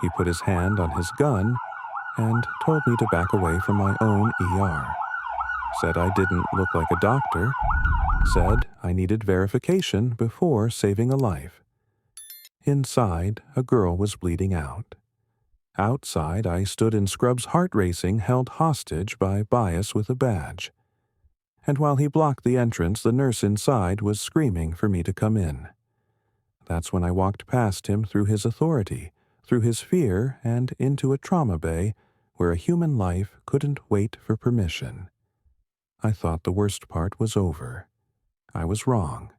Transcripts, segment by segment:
He put his hand on his gun and told me to back away from my own ER. Said I didn't look like a doctor. Said I needed verification before saving a life. Inside, a girl was bleeding out. Outside, I stood in scrubs, heart racing, held hostage by bias with a badge. And while he blocked the entrance, the nurse inside was screaming for me to come in. That's when I walked past him through his authority, through his fear, and into a trauma bay where a human life couldn't wait for permission. I thought the worst part was over. I was wrong.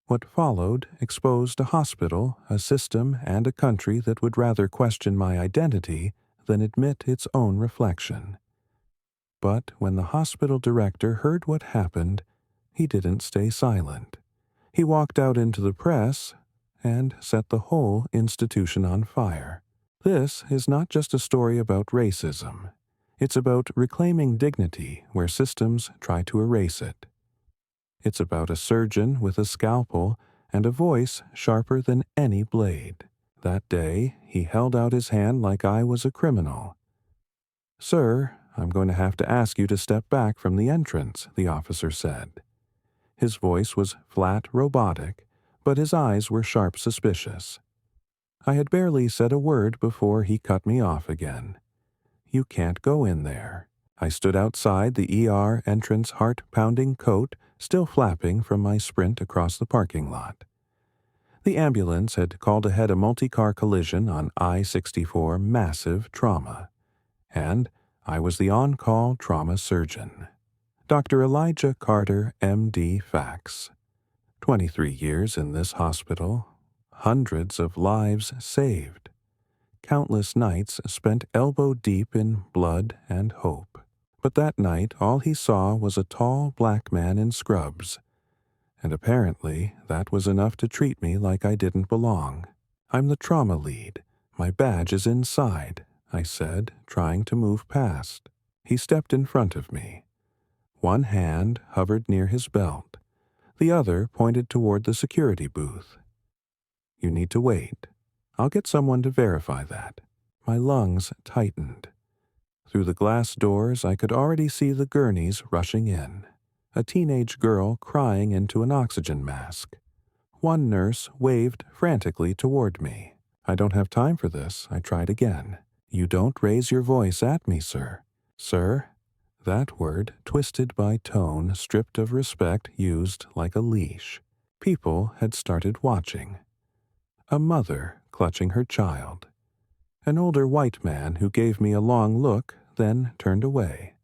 What followed exposed a hospital, a system, and a country that would rather question my identity than admit its own reflection. But when the hospital director heard what happened, he didn't stay silent. He walked out into the press and set the whole institution on fire. This is not just a story about racism. It's about reclaiming dignity where systems try to erase it. It's about a surgeon with a scalpel and a voice sharper than any blade. That day, he held out his hand like I was a criminal. "Sir, I'm going to have to ask you to step back from the entrance," the officer said. His voice was flat, robotic, but his eyes were sharp, suspicious. I had barely said a word before he cut me off again. "You can't go in there." I stood outside the ER entrance, heart-pounding coat still flapping from my sprint across the parking lot. The ambulance had called ahead a multi-car collision on I-64, massive trauma. And I was the on-call trauma surgeon. Dr. Elijah Carter, M.D. Fax. 23 years in this hospital, hundreds of lives saved. Countless nights spent elbow-deep in blood and hope. But that night all he saw was a tall black man in scrubs. And apparently that was enough to treat me like I didn't belong. "I'm the trauma lead. My badge is inside," I said, trying to move past. He stepped in front of me. One hand hovered near his belt. The other pointed toward the security booth. "You need to wait. I'll get someone to verify that." My lungs tightened. Through the glass doors, I could already see the gurneys rushing in. A teenage girl crying into an oxygen mask. One nurse waved frantically toward me. "I don't have time for this," I tried again. "You don't raise your voice at me, sir." "Sir?" That word, twisted by tone, stripped of respect, used like a leash. People had started watching. A mother clutching her child. An older white man who gave me a long look, then turned away.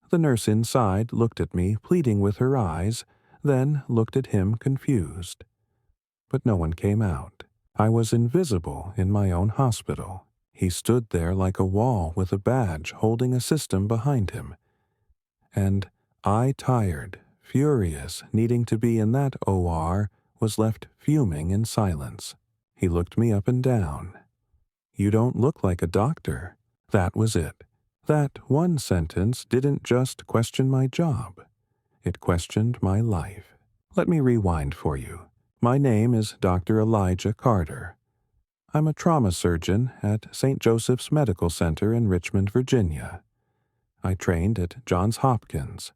The nurse inside looked at me, pleading with her eyes, then looked at him confused. But no one came out. I was invisible in my own hospital. He stood there like a wall with a badge holding a system behind him. And I, tired, furious, needing to be in that OR, was left fuming in silence. He looked me up and down. "You don't look like a doctor." That was it. That one sentence didn't just question my job. It questioned my life. Let me rewind for you. My name is Dr. Elijah Carter. I'm a trauma surgeon at St. Joseph's Medical Center in Richmond, Virginia. I trained at Johns Hopkins.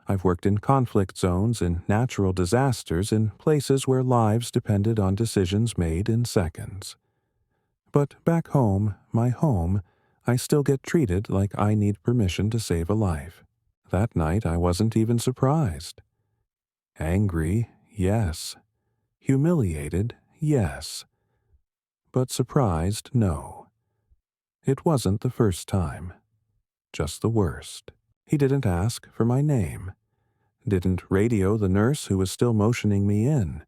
I've worked in conflict zones, in natural disasters, in places where lives depended on decisions made in seconds. But back home, my home, I still get treated like I need permission to save a life. That night I wasn't even surprised. Angry, yes. Humiliated, yes. But surprised, no. It wasn't the first time. Just the worst. He didn't ask for my name. Didn't radio the nurse who was still motioning me in.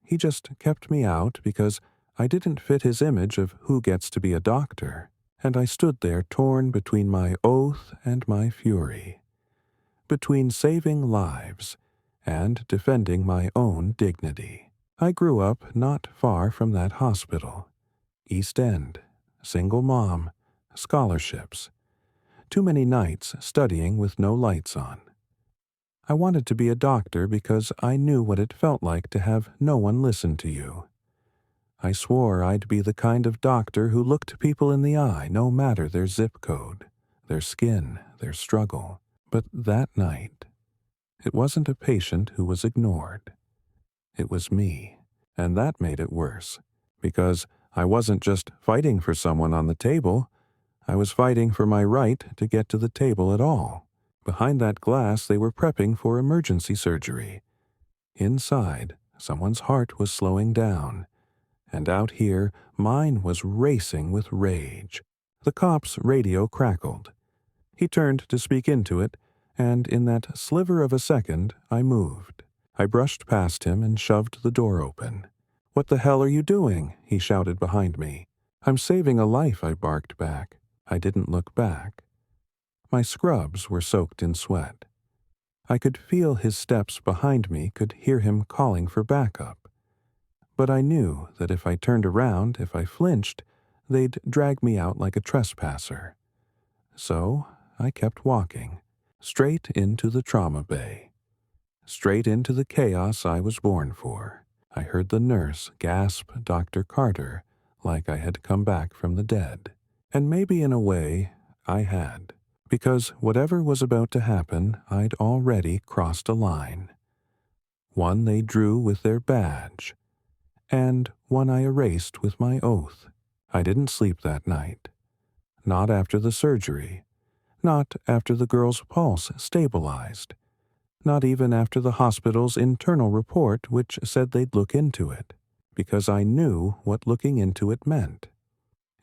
He just kept me out because I didn't fit his image of who gets to be a doctor, and I stood there torn between my oath and my fury. Between saving lives and defending my own dignity. I grew up not far from that hospital. East End, single mom, scholarships. Too many nights studying with no lights on. I wanted to be a doctor because I knew what it felt like to have no one listen to you. I swore I'd be the kind of doctor who looked people in the eye no matter their zip code, their skin, their struggle. But that night, it wasn't a patient who was ignored. It was me, and that made it worse, because I wasn't just fighting for someone on the table, I was fighting for my right to get to the table at all. Behind that glass, they were prepping for emergency surgery. Inside, someone's heart was slowing down, and out here, mine was racing with rage. The cop's radio crackled. He turned to speak into it, and in that sliver of a second, I moved. I brushed past him and shoved the door open. "What the hell are you doing?" he shouted behind me. "I'm saving a life," I barked back. I didn't look back. My scrubs were soaked in sweat. I could feel his steps behind me, could hear him calling for backup. But I knew that if I turned around, if I flinched, they'd drag me out like a trespasser. So I kept walking, straight into the trauma bay. Straight into the chaos I was born for. I heard the nurse gasp Dr. Carter like I had come back from the dead. And maybe in a way, I had. Because whatever was about to happen, I'd already crossed a line. One they drew with their badge, and one I erased with my oath. I didn't sleep that night. Not after the surgery. Not after the girl's pulse stabilized. Not even after the hospital's internal report, which said they'd look into it. Because I knew what looking into it meant.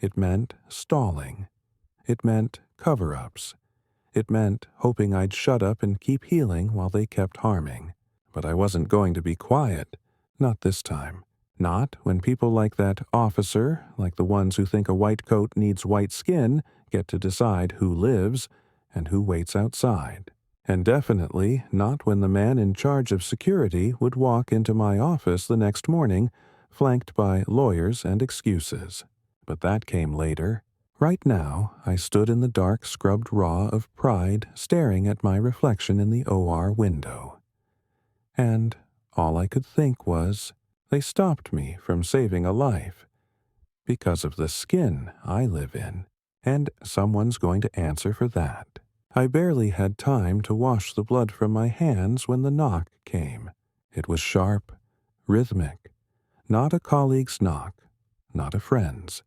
It meant stalling. It meant cover-ups. It meant hoping I'd shut up and keep healing while they kept harming. But I wasn't going to be quiet. Not this time. Not when people like that officer, like the ones who think a white coat needs white skin, get to decide who lives and who waits outside. And definitely not when the man in charge of security would walk into my office the next morning, flanked by lawyers and excuses. But that came later. Right now, I stood in the dark scrubbed raw of pride, staring at my reflection in the OR window. And all I could think was, they stopped me from saving a life. Because of the skin I live in, and someone's going to answer for that. I barely had time to wash the blood from my hands when the knock came. It was sharp, rhythmic. Not a colleague's knock, not a friend's.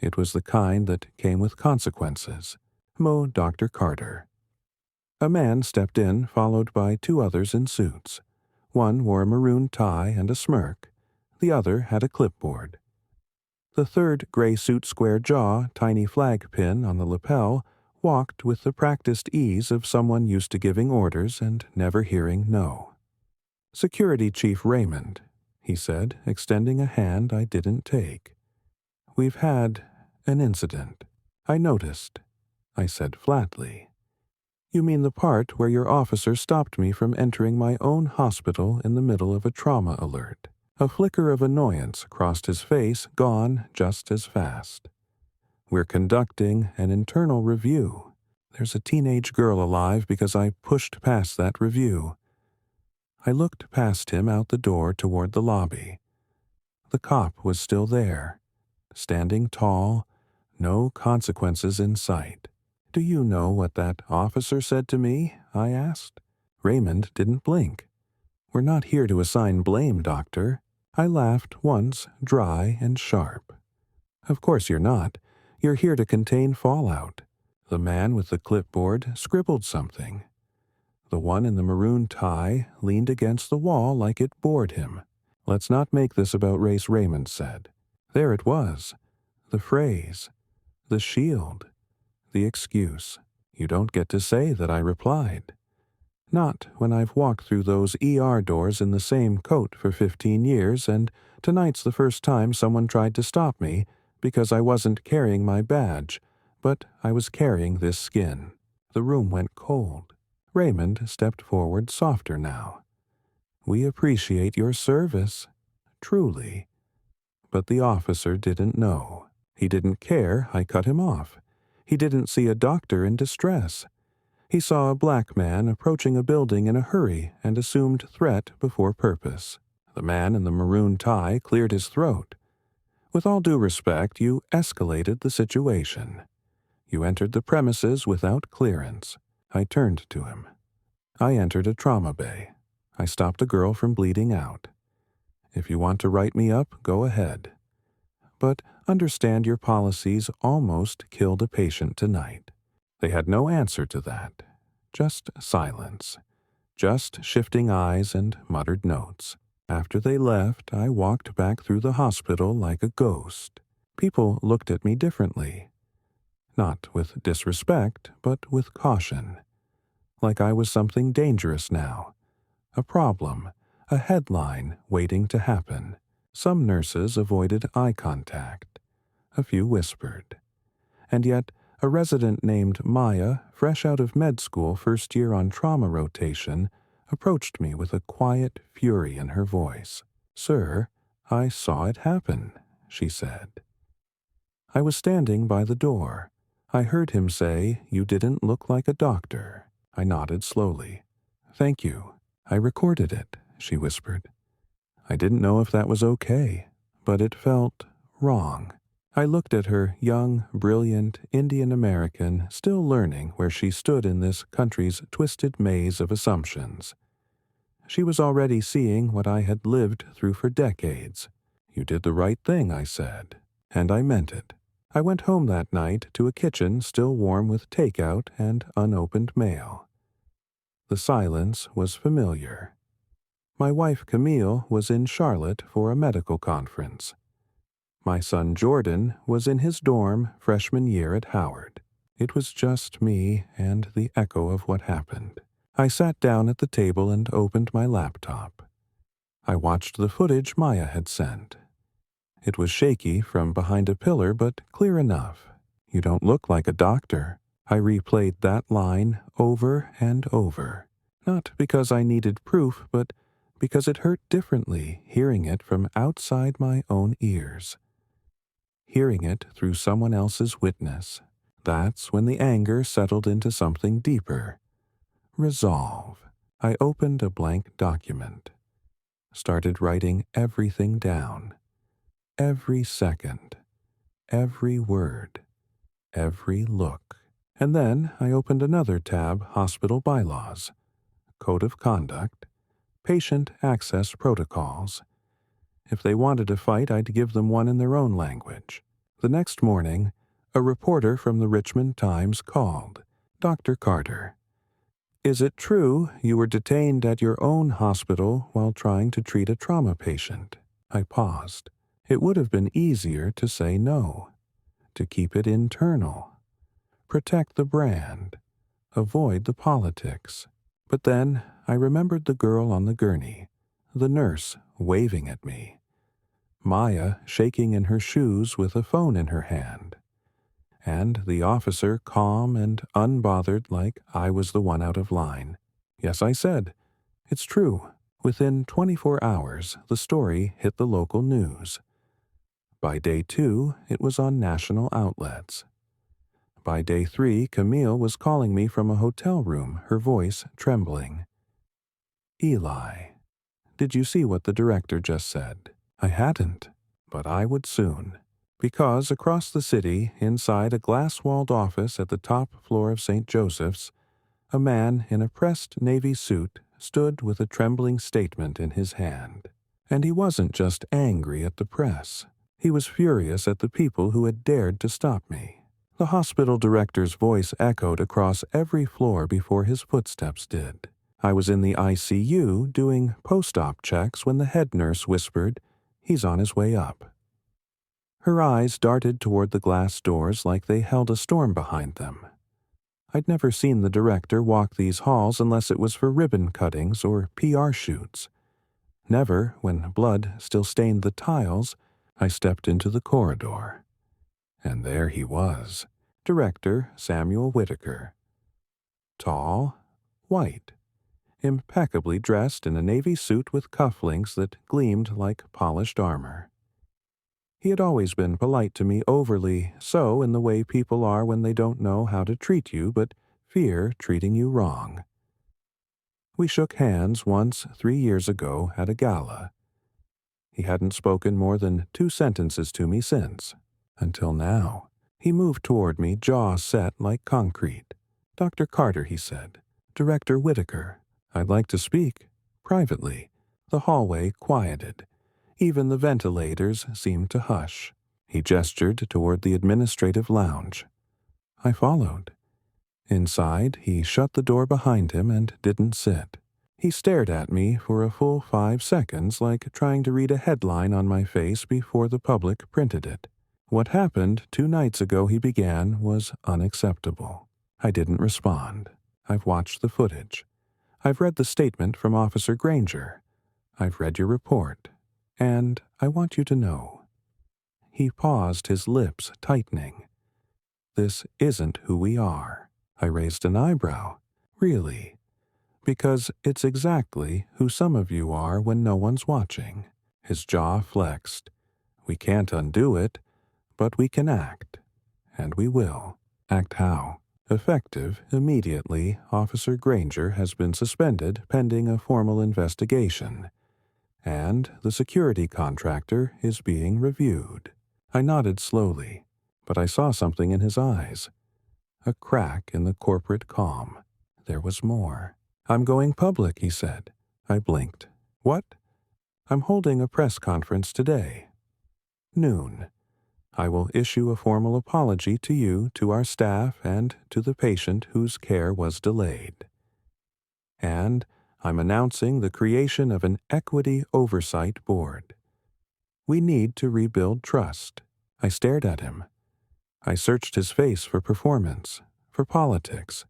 It was the kind that came with consequences. Mo Dr. Carter. A man stepped in, followed by two others in suits. One wore a maroon tie and a smirk. The other had a clipboard. The third gray suit square jaw, tiny flag pin on the lapel, walked with the practiced ease of someone used to giving orders and never hearing no. "Security Chief Raymond," he said, extending a hand I didn't take. "We've had an incident." "I noticed," I said flatly. "You mean the part where your officer stopped me from entering my own hospital in the middle of a trauma alert?" A flicker of annoyance crossed his face, gone just as fast. "We're conducting an internal review. There's a teenage girl alive because I pushed past that review." I looked past him out the door toward the lobby. The cop was still there, standing tall, no consequences in sight. "Do you know what that officer said to me?" I asked. Raymond didn't blink. "We're not here to assign blame, Doctor." I laughed once, dry and sharp. "Of course you're not. You're here to contain fallout." The man with the clipboard scribbled something. The one in the maroon tie leaned against the wall like it bored him. "Let's not make this about race," Raymond said. There it was. The phrase. The shield. The excuse. "You don't get to say that," I replied. "Not when I've walked through those ER doors in the same coat for 15 years, and tonight's the first time someone tried to stop me because I wasn't carrying my badge, but I was carrying this skin." The room went cold. Raymond stepped forward softer now. "We appreciate your service, truly." But the officer didn't know. He didn't care I cut him off. He didn't see a doctor in distress. He saw a black man approaching a building in a hurry and assumed threat before purpose. The man in the maroon tie cleared his throat. With all due respect, you escalated the situation. You entered the premises without clearance. I turned to him. I entered a trauma bay. I stopped a girl from bleeding out. If you want to write me up, go ahead. But understand your policies almost killed a patient tonight. They had no answer to that. Just silence. Just shifting eyes and muttered notes. After they left, I walked back through the hospital like a ghost. People looked at me differently. Not with disrespect, but with caution. Like I was something dangerous now. A problem, a headline waiting to happen. Some nurses avoided eye contact. A few whispered. And yet, a resident named Maya, fresh out of med school first year on trauma rotation, approached me with a quiet fury in her voice. "Sir, I saw it happen," she said. I was standing by the door. I heard him say, "You didn't look like a doctor." I nodded slowly. "Thank you. I recorded it," she whispered. I didn't know if that was okay, but it felt wrong. I looked at her, young, brilliant, Indian American, still learning where she stood in this country's twisted maze of assumptions. She was already seeing what I had lived through for decades. "You did the right thing," I said, and I meant it. I went home that night to a kitchen still warm with takeout and unopened mail. The silence was familiar. My wife Camille was in Charlotte for a medical conference. My son Jordan was in his dorm freshman year at Howard. It was just me and the echo of what happened. I sat down at the table and opened my laptop. I watched the footage Maya had sent. It was shaky from behind a pillar, but clear enough. "You don't look like a doctor." I replayed that line over and over. Not because I needed proof, but because it hurt differently hearing it from outside my own ears. Hearing it through someone else's witness. That's when the anger settled into something deeper. Resolve. I opened a blank document. Started writing everything down. Every second. Every word. Every look. And then I opened another tab, Hospital Bylaws. Code of Conduct. Patient Access Protocols. If they wanted a fight, I'd give them one in their own language. The next morning, a reporter from the Richmond Times called. "Dr. Carter, is it true you were detained at your own hospital while trying to treat a trauma patient?" I paused. It would have been easier to say no, to keep it internal, protect the brand, avoid the politics. But then I remembered the girl on the gurney, the nurse waving at me, Maya shaking in her shoes with a phone in her hand, and the officer calm and unbothered like I was the one out of line. Yes, I said, it's true. Within 24 hours, the story hit the local news. By day 2, it was on national outlets. By day 3, Camille was calling me from a hotel room, her voice trembling. "Eli, did you see what the director just said?" I hadn't, but I would soon. Because across the city, inside a glass-walled office at the top floor of St. Joseph's, a man in a pressed navy suit stood with a trembling statement in his hand. And he wasn't just angry at the press. He was furious at the people who had dared to stop me. The hospital director's voice echoed across every floor before his footsteps did. I was in the ICU doing post-op checks when the head nurse whispered, "He's on his way up." Her eyes darted toward the glass doors like they held a storm behind them. I'd never seen the director walk these halls unless it was for ribbon cuttings or PR shoots. Never, when blood still stained the tiles, I stepped into the corridor. And there he was, Director Samuel Whitaker. Tall, white, impeccably dressed in a navy suit with cufflinks that gleamed like polished armor. He had always been polite to me, overly so in the way people are when they don't know how to treat you but fear treating you wrong. We shook hands once 3 years ago at a gala. He hadn't spoken more than 2 sentences to me since. Until now. He moved toward me, jaw set like concrete. "Dr. Carter," he said. "Director Whitaker. I'd like to speak. Privately." The hallway quieted. Even the ventilators seemed to hush. He gestured toward the administrative lounge. I followed. Inside, he shut the door behind him and didn't sit. He stared at me for a full 5 seconds, like trying to read a headline on my face before the public printed it. "What happened 2 nights ago," he began, "was unacceptable." I didn't respond. "I've watched the footage. I've read the statement from Officer Granger. I've read your report. And I want you to know." He paused, his lips tightening. "This isn't who we are." I raised an eyebrow. "Really?" "Because it's exactly who some of you are when no one's watching." His jaw flexed. "We can't undo it, but we can act. And we will." "Act how?" "Effective immediately. Officer Granger has been suspended pending a formal investigation. And the security contractor is being reviewed." I nodded slowly, but I saw something in his eyes. A crack in the corporate calm. There was more. "I'm going public," he said. I blinked. "What?" "I'm holding a press conference today. Noon. I will issue a formal apology to you, to our staff, and to the patient whose care was delayed. And I'm announcing the creation of an Equity Oversight Board. We need to rebuild trust." I stared at him. I searched his face for performance, for politics.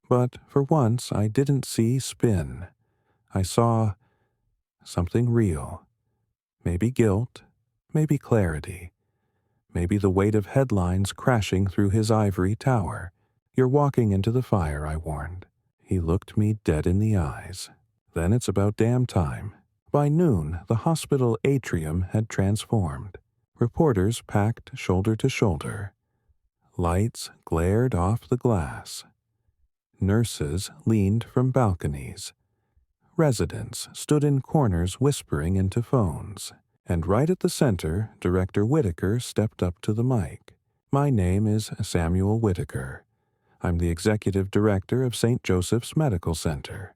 But for once I didn't see spin. I saw something real. Maybe guilt, maybe clarity. Maybe the weight of headlines crashing through his ivory tower. "You're walking into the fire," I warned. He looked me dead in the eyes. "Then it's about damn time." By noon, the hospital atrium had transformed. Reporters packed shoulder to shoulder. Lights glared off the glass. Nurses leaned from balconies. Residents stood in corners whispering into phones. And right at the center, Director Whitaker stepped up to the mic. "My name is Samuel Whitaker. I'm the executive director of St. Joseph's Medical Center.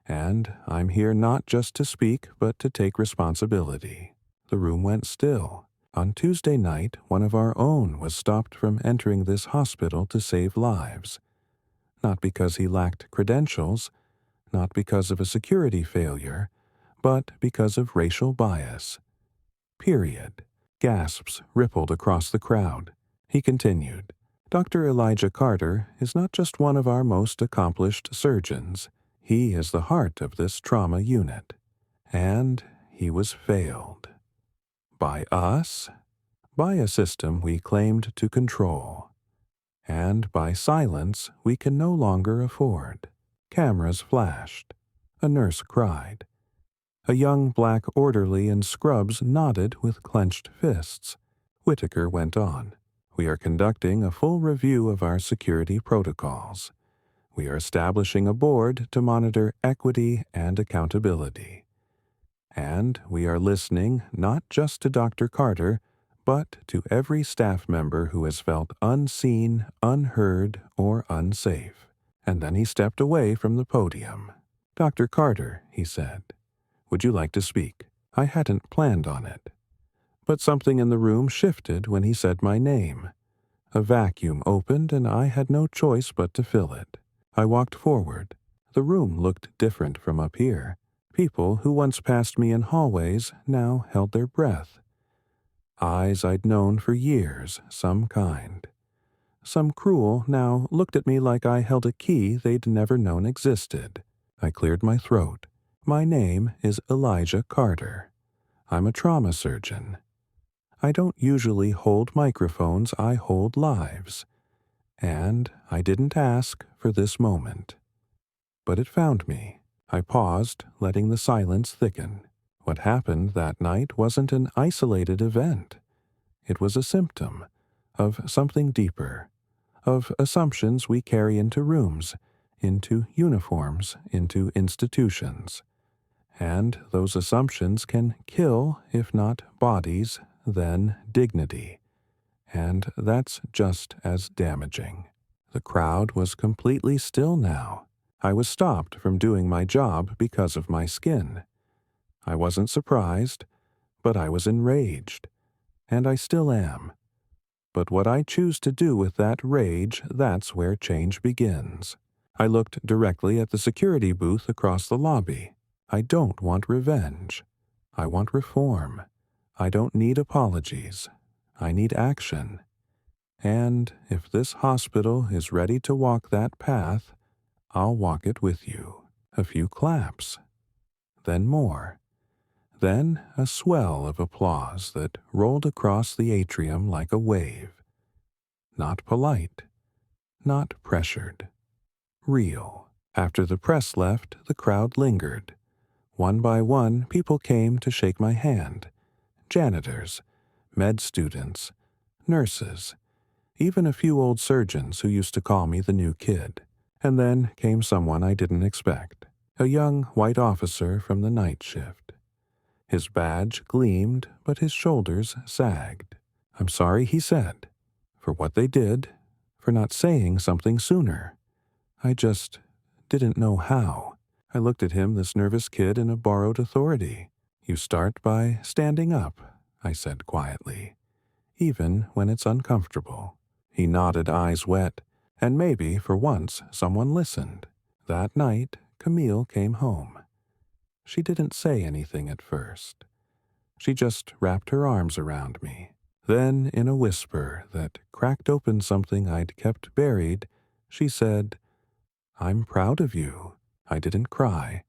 And I'm here not just to speak, but to take responsibility." The room went still. On Tuesday night, one of our own was stopped from entering this hospital to save lives. Not because he lacked credentials, not because of a security failure, but because of racial bias. Period. Gasps rippled across the crowd. He continued. "Dr. Elijah Carter is not just one of our most accomplished surgeons. He is the heart of this trauma unit. And he was failed. By us, by a system we claimed to control, and by silence we can no longer afford." Cameras flashed. A nurse cried. A young black orderly in scrubs nodded with clenched fists. Whitaker went on. "We are conducting a full review of our security protocols. We are establishing a board to monitor equity and accountability. And we are listening not just to Dr. Carter, but to every staff member who has felt unseen, unheard, or unsafe." And then he stepped away from the podium. "Dr. Carter," he said, "would you like to speak?" I hadn't planned on it. But something in the room shifted when he said my name. A vacuum opened and I had no choice but to fill it. I walked forward. The room looked different from up here. People who once passed me in hallways now held their breath. Eyes I'd known for years, some kind. Some cruel now looked at me like I held a key they'd never known existed. I cleared my throat. "My name is Elijah Carter. I'm a trauma surgeon. I don't usually hold microphones, I hold lives. And I didn't ask for this moment. But it found me." I paused, letting the silence thicken. What happened that night wasn't an isolated event. It was a symptom of something deeper, of assumptions we carry into rooms, into uniforms, into institutions. And those assumptions can kill, if not bodies, then dignity. And that's just as damaging. The crowd was completely still now. I was stopped from doing my job because of my skin. I wasn't surprised, but I was enraged. And I still am. But what I choose to do with that rage, that's where change begins. I looked directly at the security booth across the lobby. I don't want revenge. I want reform. I don't need apologies. I need action. And if this hospital is ready to walk that path, I'll walk it with you. A few claps. Then more. Then a swell of applause that rolled across the atrium like a wave. Not polite. Not pressured. Real. After the press left, the crowd lingered. One by one, people came to shake my hand. Janitors, med students, nurses, even a few old surgeons who used to call me the new kid. And then came someone I didn't expect, a young white officer from the night shift. His badge gleamed, but his shoulders sagged. "I'm sorry," he said, "for what they did, for not saying something sooner. I just didn't know how." I looked at him, this nervous kid in a borrowed authority. "You start by standing up," I said quietly, "even when it's uncomfortable." He nodded, eyes wet, and maybe, for once, someone listened. That night, Camille came home. She didn't say anything at first. She just wrapped her arms around me. Then, in a whisper that cracked open something I'd kept buried, she said, "I'm proud of you." I didn't cry,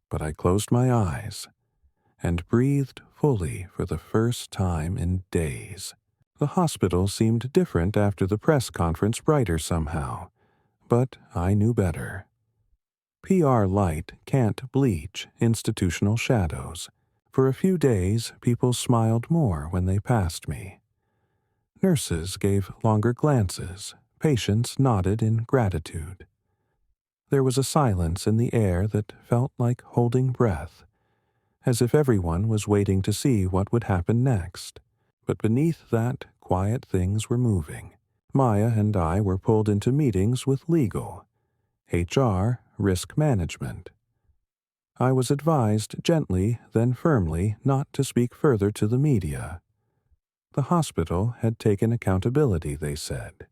but I closed my eyes and breathed fully for the first time in days. The hospital seemed different after the press conference, brighter somehow, but I knew better. PR light can't bleach institutional shadows. For a few days, people smiled more when they passed me. Nurses gave longer glances, patients nodded in gratitude. There was a silence in the air that felt like holding breath, as if everyone was waiting to see what would happen next. But beneath that, quiet things were moving. Maya and I were pulled into meetings with legal, HR, risk management. I was advised gently, then firmly, not to speak further to the media. The hospital had taken accountability, they said.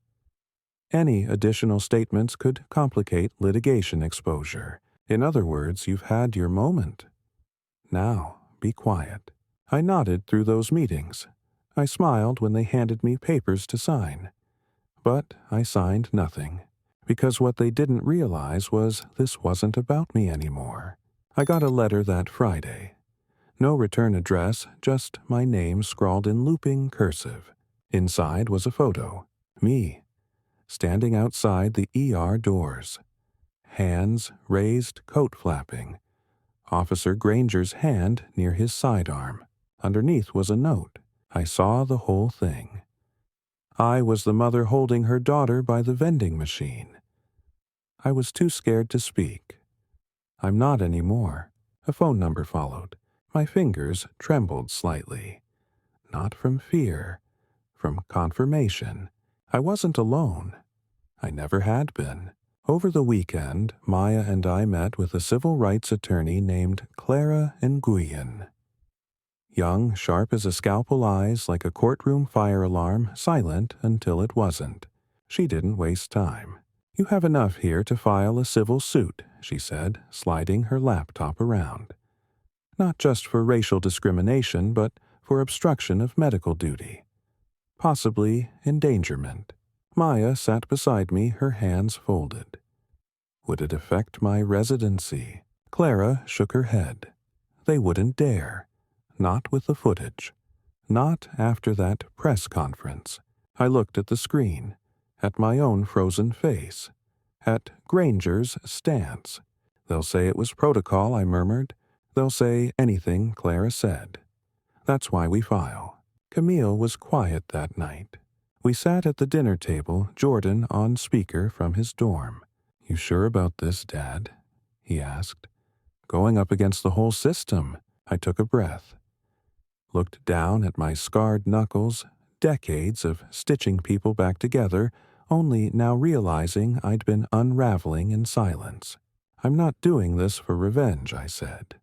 Any additional statements could complicate litigation exposure. In other words, you've had your moment. Now, be quiet. I nodded through those meetings. I smiled when they handed me papers to sign. But I signed nothing, because what they didn't realize was this wasn't about me anymore. I got a letter that Friday. No return address, just my name scrawled in looping cursive. Inside was a photo. Me, standing outside the ER doors. Hands raised, coat flapping. Officer Granger's hand near his sidearm. Underneath was a note. I saw the whole thing. I was the mother holding her daughter by the vending machine. I was too scared to speak. I'm not anymore. A phone number followed. My fingers trembled slightly. Not from fear, from confirmation. I wasn't alone. I never had been. Over the weekend, Maya and I met with a civil rights attorney named Clara Nguyen. Young, sharp as a scalpel, eyes like a courtroom fire alarm, silent until it wasn't. She didn't waste time. "You have enough here to file a civil suit," she said, sliding her laptop around. "Not just for racial discrimination, but for obstruction of medical duty. Possibly endangerment." Maya sat beside me, her hands folded. Would it affect my residency? Clara shook her head. They wouldn't dare. Not with the footage. Not after that press conference. I looked at the screen, at my own frozen face, at Granger's stance. "They'll say it was protocol," I murmured. "They'll say anything Clara said. That's why we file." Camille was quiet that night. We sat at the dinner table, Jordan on speaker from his dorm. "You sure about this, Dad?" he asked. going up against the whole system. I took a breath, looked down at my scarred knuckles, decades of stitching people back together, only now realizing I'd been unraveling in silence. I'm not doing this for revenge, I said.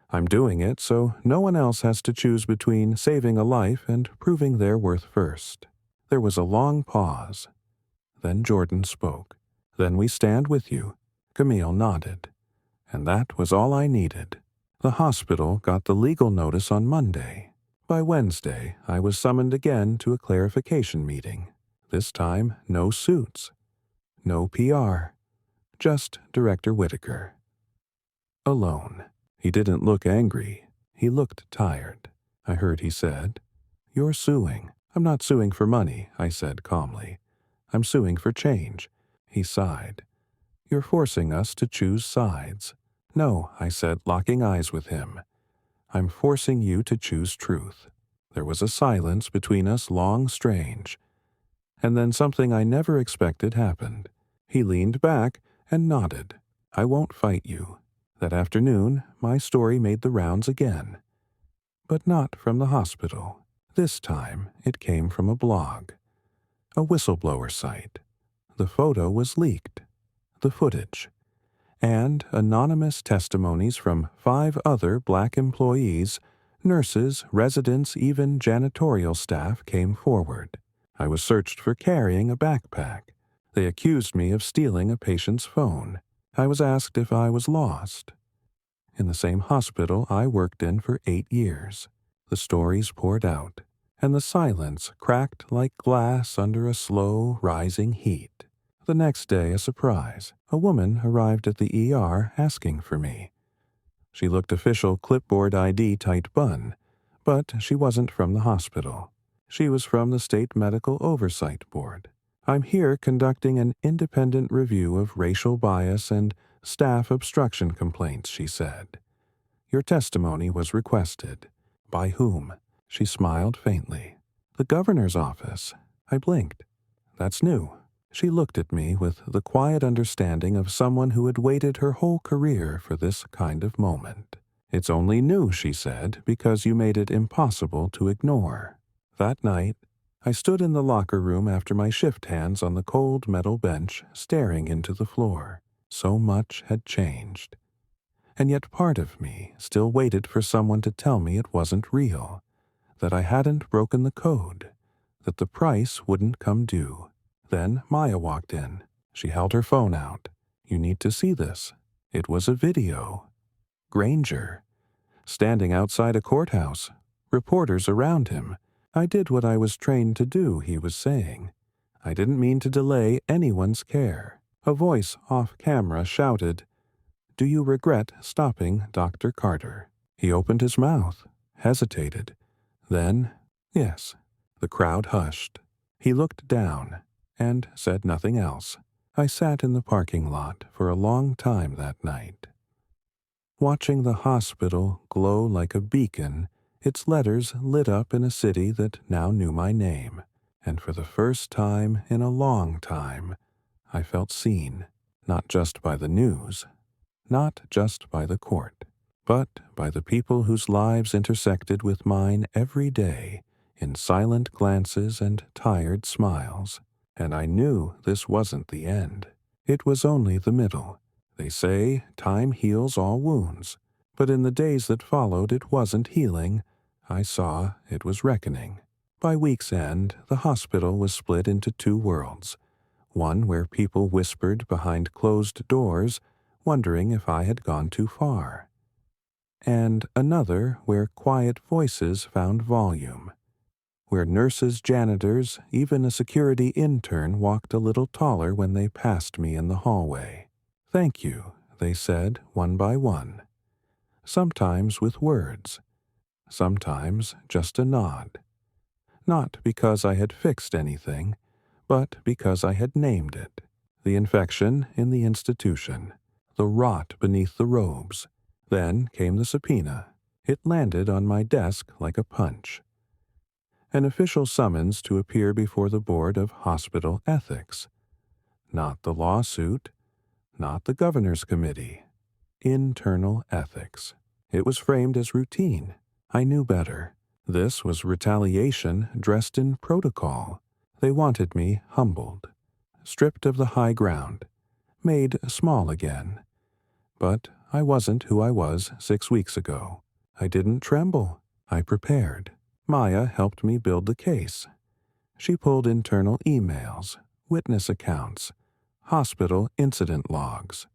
I'm doing it so no one else has to choose between saving a life and proving their worth first. There was a long pause. Then Jordan spoke. Then we stand with you. Camille nodded. And that was all I needed. The hospital got the legal notice on Monday. By Wednesday, I was summoned again to a clarification meeting. This time, no suits. No PR. Just Director Whitaker. Alone. He didn't look angry. He looked tired. I heard he said, "You're suing." "I'm not suing for money," I said calmly. "I'm suing for change." He sighed. "You're forcing us to choose sides." "No," I said, locking eyes with him. "I'm forcing you to choose truth." There was a silence between us long strange. And then something I never expected happened. He leaned back and nodded. "I won't fight you." That afternoon, my story made the rounds again. But not from the hospital. This time, it came from a blog. A whistleblower site. The photo was leaked. The footage. And anonymous testimonies from 5 other Black employees, nurses, residents, even janitorial staff came forward. I was searched for carrying a backpack. They accused me of stealing a patient's phone. I was asked if I was lost. In the same hospital I worked in for 8 years. The stories poured out, and the silence cracked like glass under a slow, rising heat. The next day, a surprise. A woman arrived at the ER asking for me. She looked official, clipboard ID tight bun, but she wasn't from the hospital. She was from the State Medical Oversight Board. "I'm here conducting an independent review of racial bias and staff obstruction complaints," she said. "Your testimony was requested." "By whom?" She smiled faintly. "The governor's office." I blinked. "That's new." She looked at me with the quiet understanding of someone who had waited her whole career for this kind of moment. "It's only new," she said, "because you made it impossible to ignore." That night, I stood in the locker room after my shift hands on the cold metal bench, staring into the floor. So much had changed. And yet part of me still waited for someone to tell me it wasn't real, that I hadn't broken the code, that the price wouldn't come due. Then Maya walked in. She held her phone out. "You need to see this." It was a video. Granger, standing outside a courthouse, reporters around him. "I did what I was trained to do," he was saying. "I didn't mean to delay anyone's care." A voice off camera shouted, "Do you regret stopping Dr. Carter?" He opened his mouth, hesitated. Then, "Yes." The crowd hushed. He looked down and said nothing else. I sat in the parking lot for a long time that night, watching the hospital glow like a beacon, its letters lit up in a city that now knew my name. And for the first time in a long time, I felt seen, not just by the news, not just by the court, but by the people whose lives intersected with mine every day in silent glances and tired smiles. And I knew this wasn't the end. It was only the middle. They say time heals all wounds, but in the days that followed it wasn't healing. I saw it was reckoning. By week's end, the hospital was split into 2 worlds, one where people whispered behind closed doors, wondering if I had gone too far, and another where quiet voices found volume, where nurses, janitors, even a security intern walked a little taller when they passed me in the hallway. "Thank you," they said one by one, sometimes with words, sometimes just a nod. Not because I had fixed anything, but because I had named it. The infection in the institution, the rot beneath the robes. Then came the subpoena. It landed on my desk like a punch. An official summons to appear before the Board of Hospital Ethics. Not the lawsuit, not the governor's committee. internal ethics. It was framed as routine. I knew better. This was retaliation dressed in protocol. They wanted me humbled, stripped of the high ground, made small again. But I wasn't who I was 6 weeks ago. I didn't tremble. I prepared. Maya helped me build the case. She pulled internal emails, witness accounts, hospital incident logs.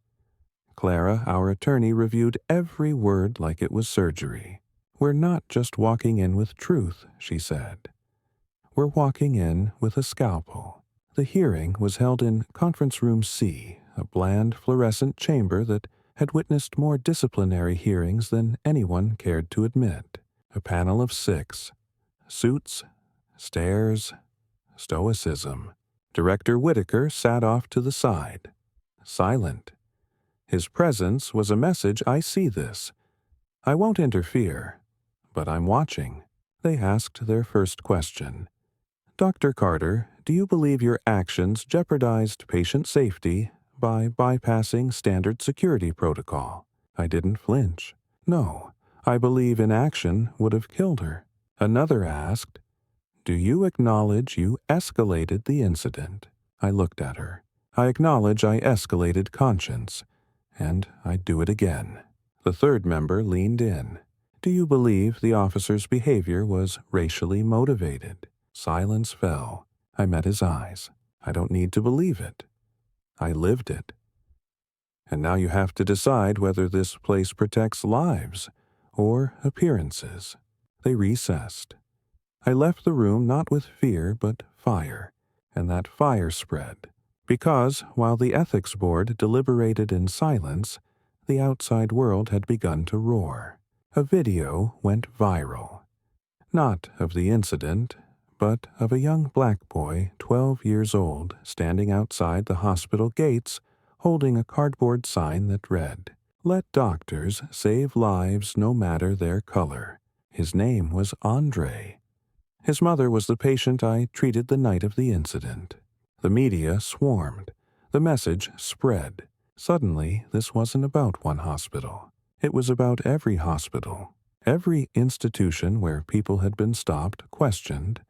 Clara, our attorney, reviewed every word like it was surgery. "We're not just walking in with truth," she said. "We're walking in with a scalpel." The hearing was held in Conference Room C, a bland fluorescent chamber that had witnessed more disciplinary hearings than anyone cared to admit. A panel of 6. Suits, stares, stoicism. Director Whitaker sat off to the side, silent. His presence was a message: I see this. I won't interfere, but I'm watching. They asked their first question. "Dr. Carter, do you believe your actions jeopardized patient safety by bypassing standard security protocol?" I didn't flinch. "No, I believe inaction would have killed her." Another asked, "Do you acknowledge you escalated the incident?" I looked at her. "I acknowledge I escalated conscience, and I'd do it again." The third member leaned in. "Do you believe the officer's behavior was racially motivated?" Silence fell. I met his eyes. "I don't need to believe it. I lived it." "And now you have to decide whether this place protects lives or appearances." They recessed. I left the room not with fear but fire, and that fire spread. Because, while the ethics board deliberated in silence, the outside world had begun to roar. A video went viral. Not of the incident, but of a young black boy, 12 years old, standing outside the hospital gates, holding a cardboard sign that read, "Let doctors save lives no matter their color." His name was Andre. His mother was the patient I treated the night of the incident. The media swarmed. The message spread. Suddenly, this wasn't about one hospital. It was about every hospital. Every institution where people had been stopped, questioned,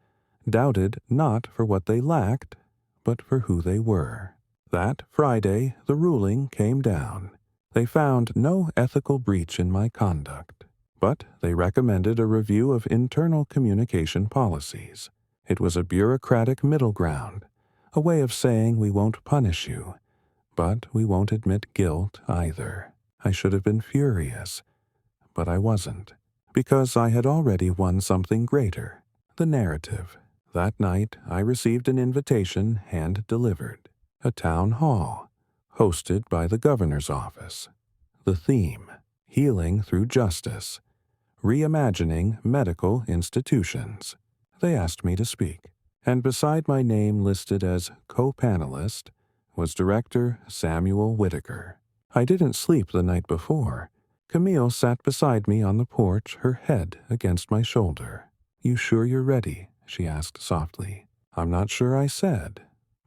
doubted not for what they lacked, but for who they were. That Friday, the ruling came down. They found no ethical breach in my conduct, but they recommended a review of internal communication policies. It was a bureaucratic middle ground, a way of saying we won't punish you, but we won't admit guilt either. I should have been furious, but I wasn't, because I had already won something greater, the narrative. That night, I received an invitation hand-delivered, a town hall, hosted by the governor's office. The theme, Healing Through Justice, Reimagining Medical Institutions. They asked me to speak, and beside my name listed as co-panelist was Director Samuel Whitaker. I didn't sleep the night before. Camille sat beside me on the porch, her head against my shoulder. "You sure you're ready?" she asked softly. "I'm not sure," I said,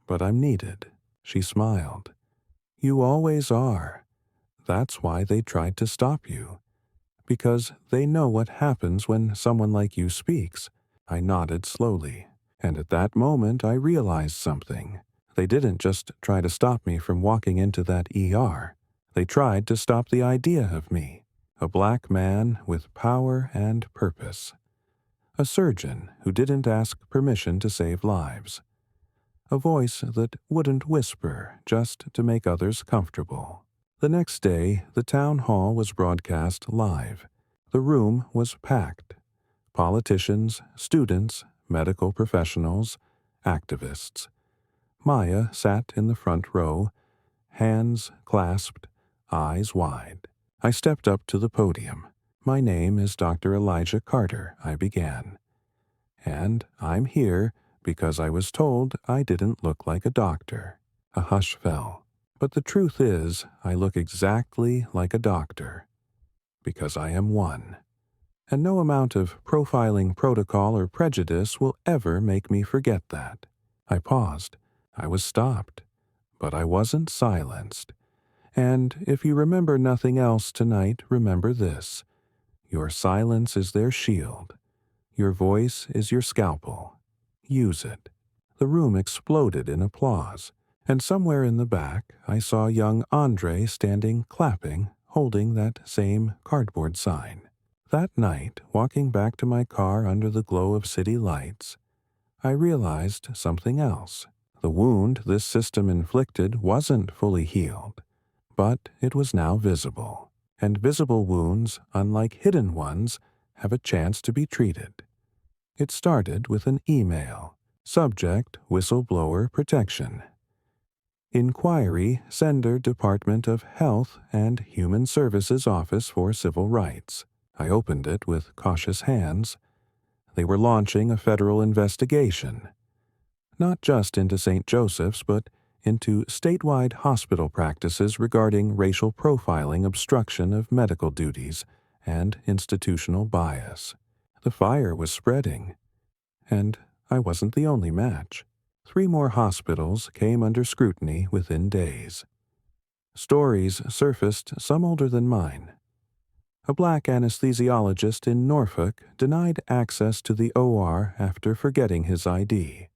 "but I'm needed." She smiled. "You always are. That's why they tried to stop you. Because they know what happens when someone like you speaks." I nodded slowly, and at that moment I realized something. They didn't just try to stop me from walking into that ER. They tried to stop the idea of me, a black man with power and purpose. A surgeon who didn't ask permission to save lives. A voice that wouldn't whisper just to make others comfortable. The next day, the town hall was broadcast live. The room was packed. Politicians, students, medical professionals, activists. Maya sat in the front row, hands clasped, eyes wide. I stepped up to the podium. "My name is Dr. Elijah Carter," I began. "And I'm here because I was told I didn't look like a doctor." A hush fell. "But the truth is, I look exactly like a doctor, because I am one. And no amount of profiling protocol or prejudice will ever make me forget that." I paused. I was stopped, but I wasn't silenced. And if you remember nothing else tonight, remember this. Your silence is their shield. Your voice is your scalpel. Use it." The room exploded in applause, and somewhere in the back I saw young Andre standing clapping, holding that same cardboard sign. That night, walking back to my car under the glow of city lights, I realized something else. The wound this system inflicted wasn't fully healed, but it was now visible. And visible wounds, unlike hidden ones, have a chance to be treated. It started with an email. Subject: Whistleblower Protection. Inquiry: Sender Department of Health and Human Services Office for Civil Rights. I opened it with cautious hands. They were launching a federal investigation, not just into St. Joseph's, but into statewide hospital practices regarding racial profiling, obstruction of medical duties, and institutional bias. The fire was spreading, and I wasn't the only match. 3 more hospitals came under scrutiny within days. Stories surfaced, some older than mine. A black anesthesiologist in Norfolk denied access to the OR after forgetting his ID.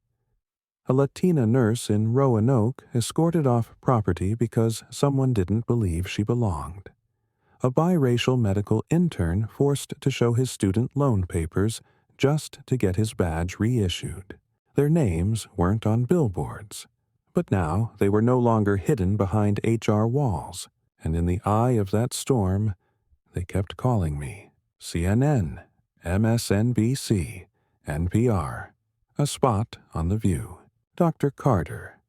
A Latina nurse in Roanoke escorted off property because someone didn't believe she belonged. A biracial medical intern forced to show his student loan papers just to get his badge reissued. Their names weren't on billboards, but now they were no longer hidden behind HR walls, and in the eye of that storm, they kept calling me. CNN, MSNBC, NPR, a spot on The View. Dr. Carter,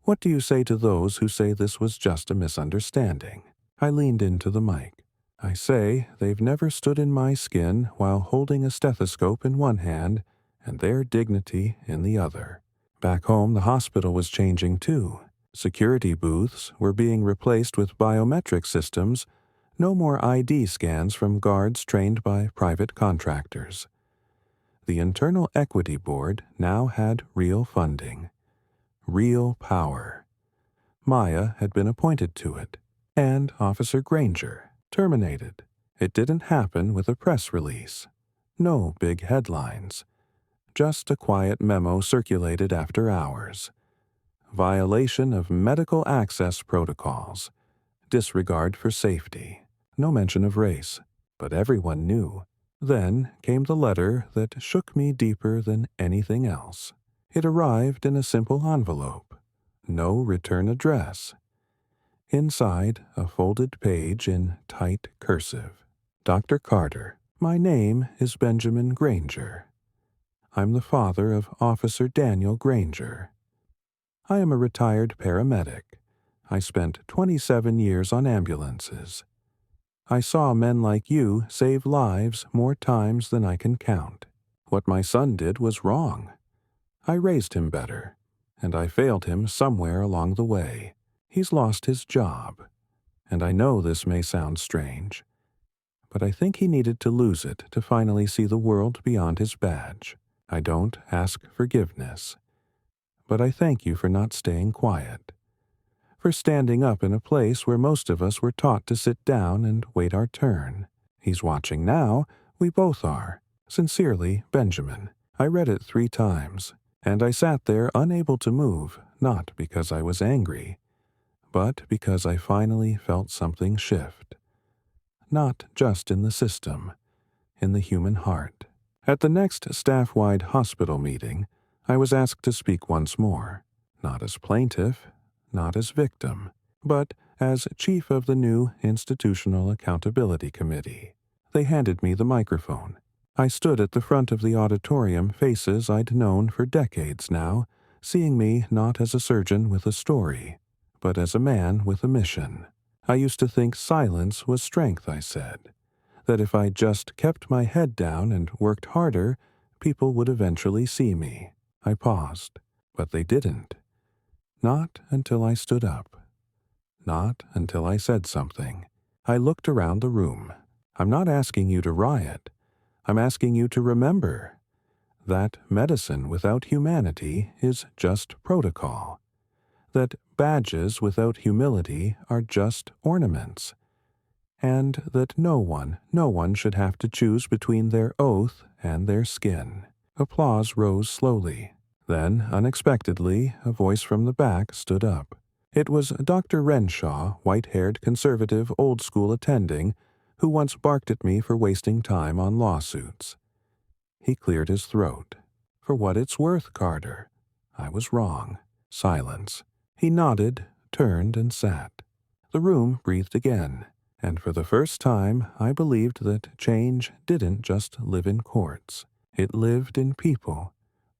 what do you say to those who say this was just a misunderstanding? I leaned into the mic. I say they've never stood in my skin while holding a stethoscope in one hand and their dignity in the other. Back home, the hospital was changing too. Security booths were being replaced with biometric systems, no more ID scans from guards trained by private contractors. The Internal Equity Board now had real funding, real power. Maya had been appointed to it, and Officer Granger terminated. It didn't happen with a press release. No big headlines. Just a quiet memo circulated after hours. Violation of medical access protocols. Disregard for safety. No mention of race, but everyone knew. Then came the letter that shook me deeper than anything else. It arrived in a simple envelope. No return address. Inside, a folded page in tight cursive. Dr. Carter, my name is Benjamin Granger. I'm the father of Officer Daniel Granger. I am a retired paramedic. I spent 27 years on ambulances. I saw men like you save lives more times than I can count. What my son did was wrong. I raised him better, and I failed him somewhere along the way. He's lost his job, and I know this may sound strange, but I think he needed to lose it to finally see the world beyond his badge. I don't ask forgiveness, but I thank you for not staying quiet, for standing up in a place where most of us were taught to sit down and wait our turn. He's watching now, we both are. Sincerely, Benjamin. I read it 3 times, and I sat there unable to move, not because I was angry, but because I finally felt something shift. Not just in the system, in the human heart. At the next staff-wide hospital meeting, I was asked to speak once more, not as plaintiff, not as victim, but as chief of the new Institutional Accountability Committee. They handed me the microphone. I stood at the front of the auditorium, faces I'd known for decades now, seeing me not as a surgeon with a story, but as a man with a mission. I used to think silence was strength, I said, that if I just kept my head down and worked harder, people would eventually see me. I paused, but they didn't. Not until I stood up. Not until I said something. I looked around the room. I'm not asking you to riot. I'm asking you to remember that medicine without humanity is just protocol. That badges without humility are just ornaments, and that no one should have to choose between their oath and their skin. Applause rose slowly. Then, unexpectedly, a voice from the back stood up. It was Dr. Renshaw, white-haired, conservative, old-school attending, who once barked at me for wasting time on lawsuits. He cleared his throat. "For what it's worth, Carter." I was wrong. Silence. He nodded, turned, and sat. The room breathed again, and for the first time I believed that change didn't just live in courts. It lived in people,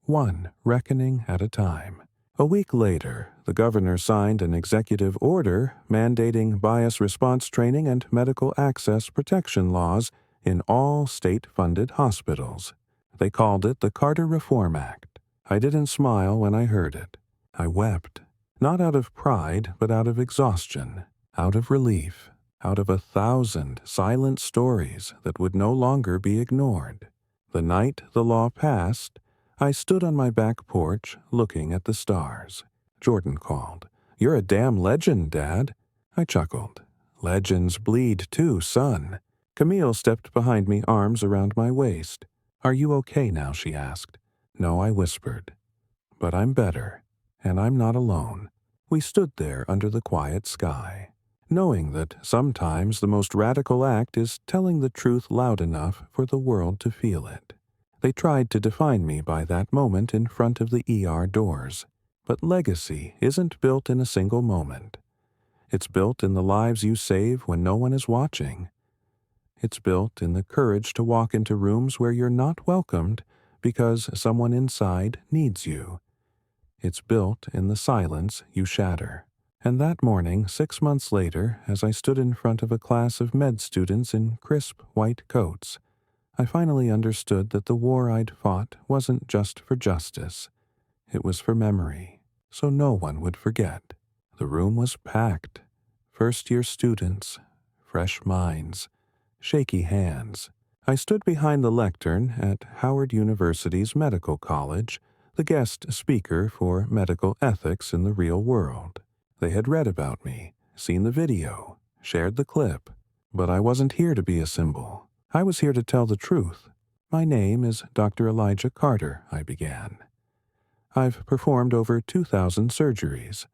one reckoning at a time. A week later, the governor signed an executive order mandating bias response training and medical access protection laws in all state-funded hospitals. They called it the Carter Reform Act. I didn't smile when I heard it. I wept, not out of pride, but out of exhaustion, out of relief, out of 1,000 silent stories that would no longer be ignored. The night the law passed, I stood on my back porch looking at the stars. Jordan called, "You're a damn legend, Dad." I chuckled. "Legends bleed too, son." Camille stepped behind me, arms around my waist. "Are you okay now?" she asked. "No," I whispered. "But I'm better, and I'm not alone." We stood there under the quiet sky, knowing that sometimes the most radical act is telling the truth loud enough for the world to feel it. They tried to define me by that moment in front of the ER doors. But legacy isn't built in a single moment. It's built in the lives you save when no one is watching. It's built in the courage to walk into rooms where you're not welcomed because someone inside needs you. It's built in the silence you shatter. And that morning, 6 months later, as I stood in front of a class of med students in crisp white coats, I finally understood that the war I'd fought wasn't just for justice. It was for memory, so no one would forget. The room was packed. First-year students, fresh minds, shaky hands. I stood behind the lectern at Howard University's Medical College, the guest speaker for medical ethics in the real world. They had read about me, seen the video, shared the clip, but I wasn't here to be a symbol. I was here to tell the truth. "My name is Dr. Elijah Carter," I began. "I've performed over 2,000 surgeries.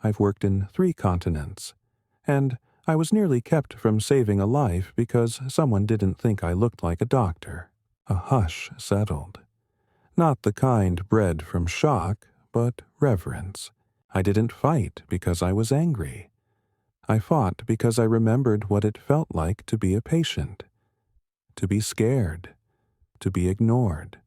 I've worked in 3 continents. And I was nearly kept from saving a life because someone didn't think I looked like a doctor." A hush settled. Not the kind bred from shock, but reverence. I didn't fight because I was angry. I fought because I remembered what it felt like to be a patient, to be scared, to be ignored.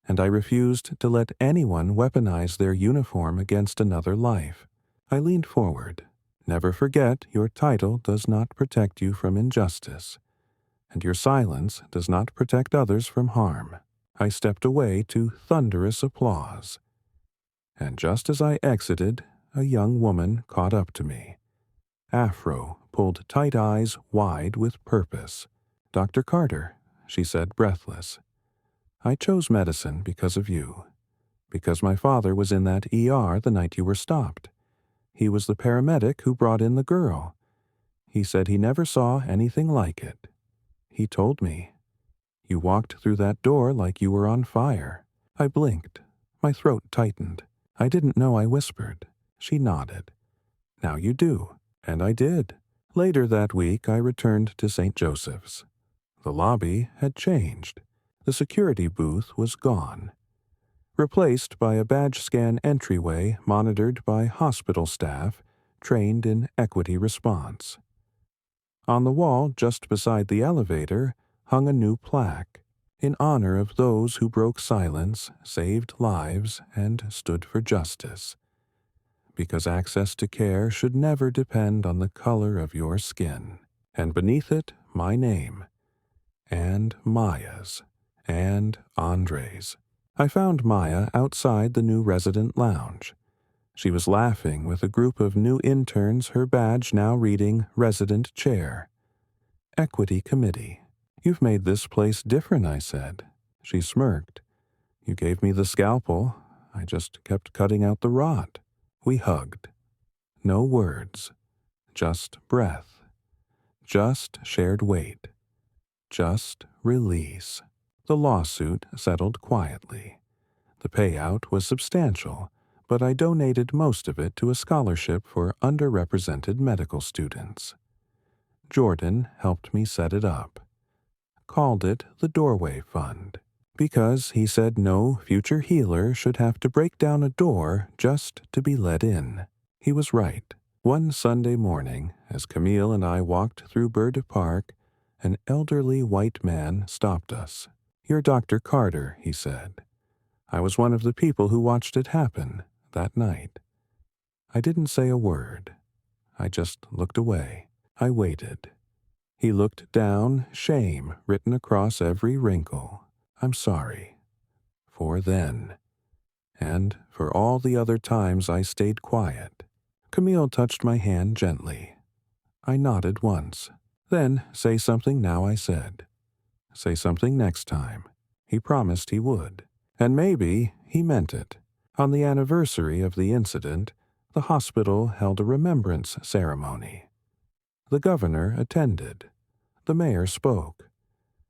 And I refused to let anyone weaponize their uniform against another life. I leaned forward. "Never forget, your title does not protect you from injustice, and your silence does not protect others from harm." I stepped away to thunderous applause. And just as I exited, a young woman caught up to me. Afro pulled tight eyes wide with purpose. "Dr. Carter," she said, breathless, "I chose medicine because of you. Because my father was in that ER the night you were stopped. He was the paramedic who brought in the girl. He said he never saw anything like it. He told me. You walked through that door like you were on fire." I blinked. My throat tightened. I didn't know I whispered. She nodded. "Now you do." And I did. Later that week, I returned to St. Joseph's. The lobby had changed. The security booth was gone, replaced by a badge scan entryway monitored by hospital staff trained in equity response. On the wall just beside the elevator hung a new plaque in honor of those who broke silence, saved lives, and stood for justice. Because access to care should never depend on the color of your skin. And beneath it, my name, and Maya's, and Andre's. I found Maya outside the new resident lounge. She was laughing with a group of new interns, her badge now reading Resident Chair. "Equity Committee. You've made this place different," I said. She smirked. "You gave me the scalpel. I just kept cutting out the rot." We hugged. No words. Just breath. Just shared weight. Just release. The lawsuit settled quietly. The payout was substantial, but I donated most of it to a scholarship for underrepresented medical students. Jordan helped me set it up. Called it the Doorway Fund, because he said no future healer should have to break down a door just to be let in. He was right. One Sunday morning, as Camille and I walked through Bird Park, an elderly white man stopped us. "You're Dr. Carter," he said. I was one of the people who watched it happen that night. I didn't say a word. I just looked away. I waited. He looked down, shame written across every wrinkle. I'm sorry. For then. And for all the other times I stayed quiet. Camille touched my hand gently. I nodded once. "Then say something now," I said. "Say something next time." He promised he would. And maybe he meant it. On the anniversary of the incident, the hospital held a remembrance ceremony. The governor attended. The mayor spoke.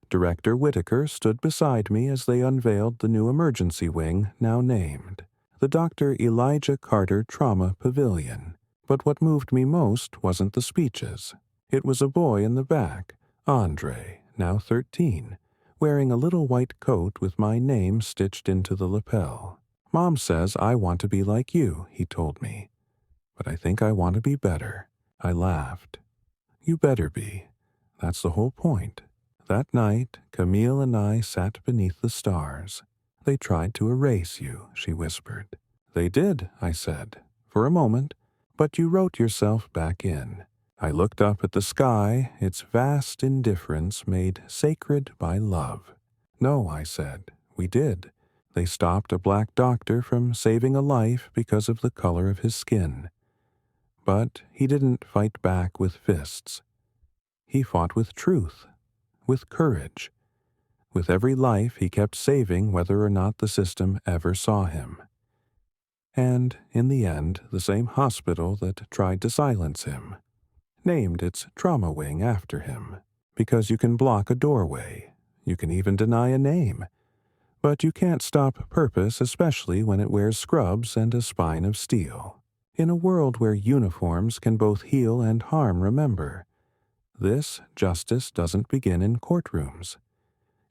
Director Whitaker stood beside me as they unveiled the new emergency wing now named, the Dr. Elijah Carter Trauma Pavilion. But what moved me most wasn't the speeches. It was a boy in the back, Andre, now 13, wearing a little white coat with my name stitched into the lapel. "Mom says I want to be like you," he told me. "But I think I want to be better." I laughed. "You better be. That's the whole point." That night, Camille and I sat beneath the stars. "They tried to erase you," she whispered. "They did," I said, "for a moment, but you wrote yourself back in." I looked up at the sky, its vast indifference made sacred by love. "No," I said, "we did. They stopped a black doctor from saving a life because of the color of his skin. But he didn't fight back with fists. He fought with truth, with courage, with every life he kept saving whether or not the system ever saw him. And, in the end, the same hospital that tried to silence him named its trauma wing after him. Because you can block a doorway. You can even deny a name. But you can't stop purpose, especially when it wears scrubs and a spine of steel. In a world where uniforms can both heal and harm, remember, this justice doesn't begin in courtrooms.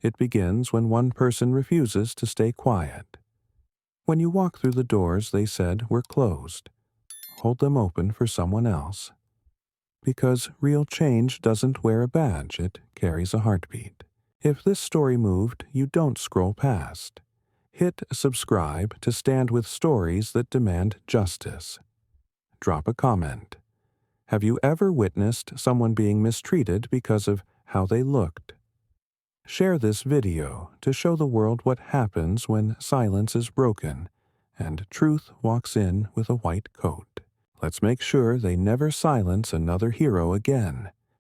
It begins when one person refuses to stay quiet. When you walk through the doors they said were closed, hold them open for someone else. Because real change doesn't wear a badge, it carries a heartbeat. If this story moved, you don't scroll past. Hit subscribe to stand with stories that demand justice. Drop a comment. Have you ever witnessed someone being mistreated because of how they looked? Share this video to show the world what happens when silence is broken and truth walks in with a white coat. Let's make sure they never silence another hero again.